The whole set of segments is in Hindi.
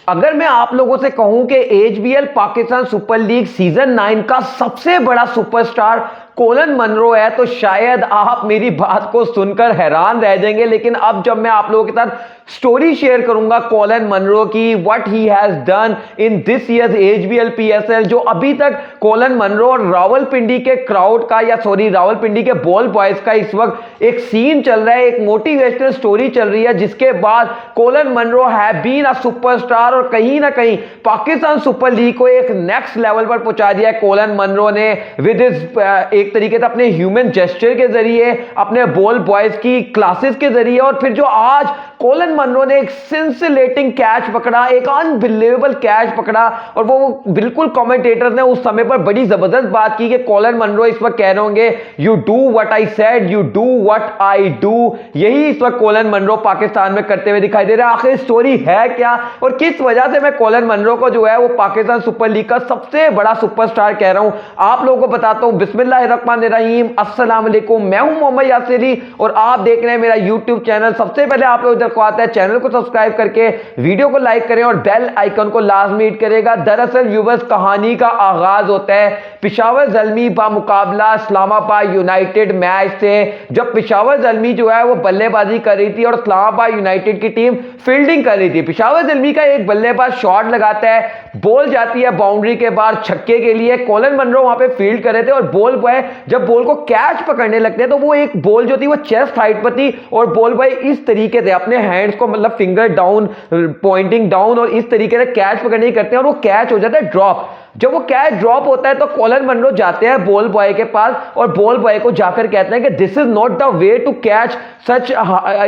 अगर मैं आप लोगों से कहूं कि HBL Pakistan super league season 9 का सबसे बड़ा सुपरस्टार कोलन मनरो है तो शायद आप मेरी बात को सुनकर हैरान रह जाएंगे। लेकिन अब जब मैं आप लोगों के साथ स्टोरी शेयर करूंगा कोलन मनरो की, what he has done in this years HBL PSL, जो अभी तक कोलन मनरो और रावलपिंडी के क्राउड का रावलपिंडी के बॉल बॉयज का इस वक्त एक सीन चल रहा है, एक मोटिवेशनल स्टोरी चल रही है, जिसके बाद Colin Munro have been a superstar और कहीं ना कहीं पाकिस्तान सुपर लीग को एक नेक्स्ट लेवल पर पहुंचा दिया है कोलन मनरो ने विद हिज एक तरीके से अपने ह्यूमन जेस्चर के जरिए, अपने बॉल बॉयज की क्लासेस के जरिए, और फिर जो आज कोलन मनरो ने एक सिंसिलेटिंग कैच पकड़ा, एक अनबिलीवेबल कैच पकड़ा, और वो बिल्कुल कमेंटेटर ने उस समय पर बड़ी जबरदस्त बात की कि कोलन मनरो इस वक्त कह रहे होंगे you do what I said, you do what I do. यही इस वक्त कोलन मनरो पाकिस्तान में करते हुए दिखाई दे रहा है। आखिर स्टोरी है क्या और किस वजह से मैं कोलन मनरो को जो है वो पाकिस्तान सुपर लीग का सबसे बड़ा सुपरस्टार कह रहा हूं, आप लोगों को बताता हूं। बिस्मिल्लाहिर्रहमानिर्रहीम, अस्सलाम वालेकुम, मैं हूं मोहम्मद यासिरी और आप देख रहे हैं मेरा यूट्यूब चैनल। सबसे पहले आप लोग को आता है चैनल को सब्सक्राइब करके वीडियो को लाइक करें और बेल आइकन को लाजमी हिट करेगा। दरअसल व्यूवर्स, कहानी का आगाज होता है पेशावर ज़ल्मी बामुकाबला इस्लामाबाद यूनाइटेड मैच से, जब पेशावर ज़ल्मी जो है वो बल्लेबाजी कर रही थी और इस्लामाबाद यूनाइटेड की टीम फील्डिंग कर रही थी। पेशावर ज़ल्मी का एक बल्लेबाज शॉट लगाता है, बॉल जाती है बाउंड्री के बाहर छक्के के लिए। कोलन मनरो वहां पे फील्ड कर रहे थे और बॉल बॉय जब बॉल को कैच पकड़ने लगते हैं तो वो एक बॉल जो थी वो चेस्ट हाइट पर थी और बॉल बॉय इस तरीके से अपने हैंड्स को मतलब फिंगर डाउन, पॉइंटिंग डाउन और इस तरीके से कैच पकड़ने की करते हैं और वो कैच हो जाता है ड्रॉप। जब वो कैच ड्रॉप होता है तो कोलन मनरो जाते हैं बॉल बॉय के पास और बॉल बॉय को जाकर कहते हैं कि this is not the way to catch such,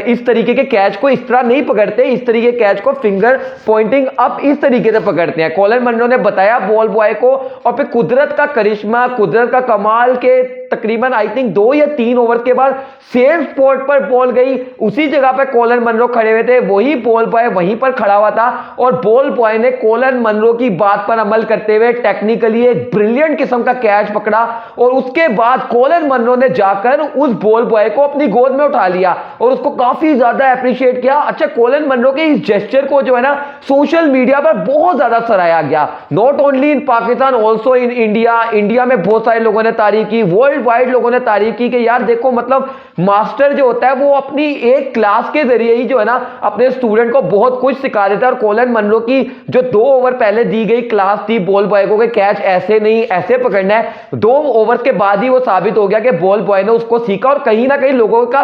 इस तरीके के कैच को इस तरह नहीं पकड़ते, इस तरीके के कैच को फिंगर पॉइंटिंग अप इस तरीके से पकड़ते हैं। कोलन मनरो ने बताया बॉल बॉय को और फिर कुदरत का करिश्मा, कुदरत का कमाल के तकरीबन आई थिंक 2 या 3 ओवर के बाद सेम स्पॉट पर बॉल गई, उसी जगह पर कोलन मनरो खड़े हुए थे, वही बॉल बॉय वहीं पर खड़ा हुआ था और बॉल बॉय ने कोलन मनरो की बात पर अमल करते हुए टेक्निकली एक ब्रिलियंट किस्म का कैच पकड़ा और उसके बाद कोलन मनरो ने जाकर उस बॉल बॉय को अपनी गोद में उठा लिया और उसको काफी ज्यादा अप्रिशिएट किया। अच्छा, कोलन मनरो के इस जेस्चर को जो है ना सोशल मीडिया पर बहुत ज्यादा सराहा गया, not only in Pakistan also in India. India में बहुत सारे लोगों ने तारीफ की, वर्ल्ड वाइड लोगों ने तारीफ की कि यार देखो, मतलब मास्टर जो होता है वो अपनी एक क्लास के जरिए ही जो है ना अपने स्टूडेंट को बहुत कुछ सिखा देता है। और कोलन मनरो की जो 2 ओवर पहले दी गई क्लास थी बॉल बॉय को कि कैच ऐसे नहीं ऐसे पकड़ना है, 2 ओवर के बाद ही वो साबित हो गया कि बॉल बॉय ने उसको सीखा। और कहीं ना कहीं लोगों का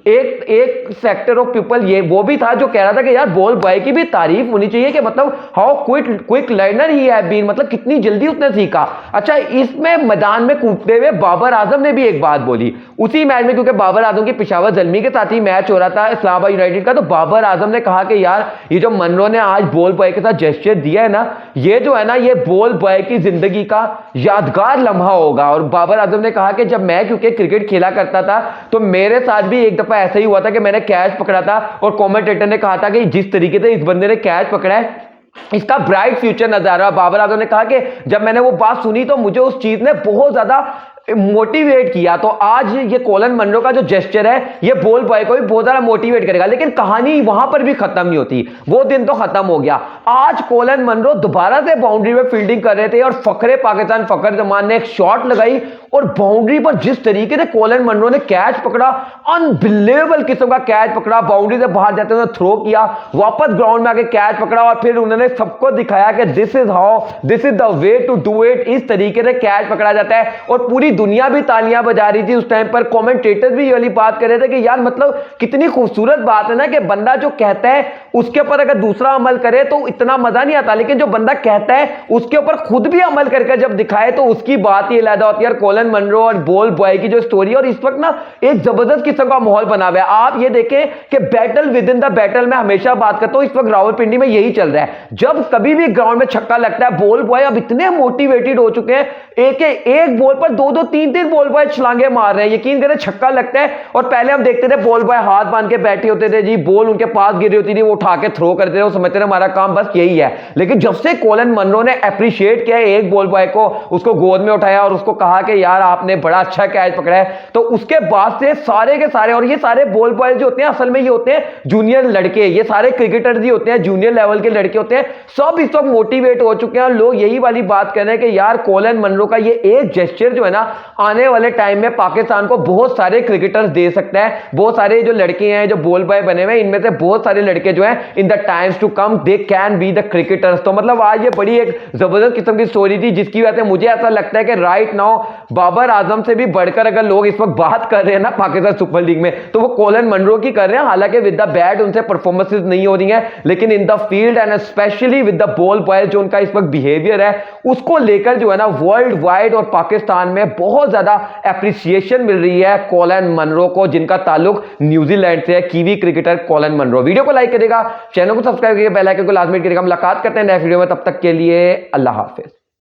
एक सेक्टर ऑफ पीपल ये वो भी था जो कह रहा था कि यार बॉल बॉय की भी तारीफ होनी चाहिए कि मतलब हाउ क्विक लर्नर ही है बीन, मतलब कितनी जल्दी उसने सीखा। अच्छा, इसमें मैदान में कूदते हुए बाबर आजम ने भी एक बात बोली उसी मैच में, क्योंकि बाबर आजम की पेशावर ज़ल्मी के साथ ही मैच हो रहा था इस्लामाबाद यूनाइटेड का, तो बाबर आजम ने कहा कि यार ये जो मनरो ने आज बॉल बॉय के साथ जेस्चर दिया है ना, ये जो है ना ये बॉल बॉय की जिंदगी का यादगार लम्हा होगा। और बाबर आजम ने कहा कि जब मैं क्योंकि क्रिकेट खेला करता था तो मेरे साथ भी एक दफा ऐसा ही हुआ था कि मैंने कैच पकड़ा था और कमेंटेटर ने कहा था कि जिस तरीके से इस बंदे ने कैच पकड़ा है इसका ब्राइट फ्यूचर नजर आ रहा है। बाबर आजम ने कहा कि जब मैंने वो बात सुनी तो मुझे उस चीज ने बहुत ज्यादा मोटिवेट किया। तो आज ये कोलन मनरो का जो जेस्चर है ये बॉल बॉय को भी बहुत ज्यादा मोटिवेट करेगा। लेकिन कहानी वहां पर भी खत्म नहीं होती, वो दिन तो खत्म हो गया। आज कोलन मनरो दोबारा से बाउंड्री में फील्डिंग कर रहे थे और फखरे पाकिस्तान फखर जमान ने एक शॉट लगाई और बाउंड्री पर जिस तरीके से कोलन मनरो ने कैच पकड़ा, अनबिलीवेबल किस्म का कैच पकड़ा, बाउंड्री से बाहर जाते हुए थ्रो किया, वापस ग्राउंड में आके कैच पकड़ा और फिर उन्होंने सबको दिखाया कि this is how, this is the way to do it, इस तरीके से कैच पकड़ा जाता है। और पूरी दुनिया भी तालियां बजा रही थी उस टाइम पर, कमेंटेटर भी ये वाली बात कर रहे थे कि यार मतलब कितनी खूबसूरत बात है ना कि बंदा जो कहता है उसके ऊपर अगर दूसरा अमल करे तो इतना मजा नहीं आता, लेकिन जो बंदा कहता है उसके ऊपर खुद भी अमल करके जब दिखाए तो उसकी बात ही अलग होती है। कोलन मनरो और बॉल बॉय की जो स्टोरी, और इस वक्त ना एक जबरदस्त किस्म का माहौल बना हुआ है। आप ये देखें कि battle with in the battle, में हमेशा बात करता हूं, इस वक्त रावलपिंडी में यही चल रहा है। जब कभी भी ग्राउंड में छक्का लगता है बॉल बॉय अब इतने मोटिवेटेड हो चुके हैं, एक बॉल पर 2 दो तीन तीन बॉल बॉय छलांगे मार रहे हैं, यकीन करें छक्का लगता है। और पहले हम देखते थे बॉल बॉय हाथ बांध के बैठे होते थे जी, बॉल उनके पास गिरी होती थी, वो उठा के थ्रो करते थे, वो समझते थे हमारा काम बस यही है। लेकिन जब से कोलिन मनरो ने अप्रिशिएट किया एक बॉल बॉय को, उसको गोद में उठाया और उसको कहा कि यार आपने बड़ा अच्छा कैच पकड़ा है, तो उसके बाद से सारे के सारे, और ये सारे बॉल बॉय जो होते हैं असल में ये होते हैं जूनियर लड़के, ये सारे क्रिकेटर्स ही होते हैं, जूनियर लेवल के लड़के होते हैं, सब इस वक्त मोटिवेट हो चुके हैं। लोग यही वाली बात कर रहे हैं कि यार कोलिन मनरो का ये एक जेस्चर जो है ना आने वाले टाइम में पाकिस्तान को बहुत सारे क्रिकेटर्स दे सकता है। बहुत सारे जो लड़के हैं जो बॉल बॉय बने हुए, इनमें से बहुत सारे लड़के जो हैं in the times to come they can be the cricketers. तो मतलब आज ये बड़ी एक जबरदस्त किस्म की स्टोरी थी, जिसकी वजह से मुझे ऐसा लगता है कि राइट नाउ बाबर आजम से भी बढ़कर अगर लोग इस वक्त बात कर रहे हैं ना पाकिस्तान सुपर लीग में, तो वो कोलिन मनरो की कर रहे हैं। हालांकि विद द बैट उनसे परफॉर्मेंसेस नहीं हो रही हैं, लेकिन in the field and specially with the ball boy जो उनका इस वक्त बिहेवियर है उसको लेकर जो है ना वर्ल्ड वाइड और पाकिस्तान में बहुत ज्यादा एप्रिसिएशन मिल रही है कोलिन मनरो को, जिनका ताल्लुक न्यूजीलैंड से है, Kiwi cricketer Colin Munro. Video को लाइक करेगा, चैनल को सब्सक्राइब करिएगा, बेल आइकन को लाजमी करिएगा। मुलाकात करते हैं नेक्स्ट वीडियो में, तब तक के लिए अल्लाह हाफिज।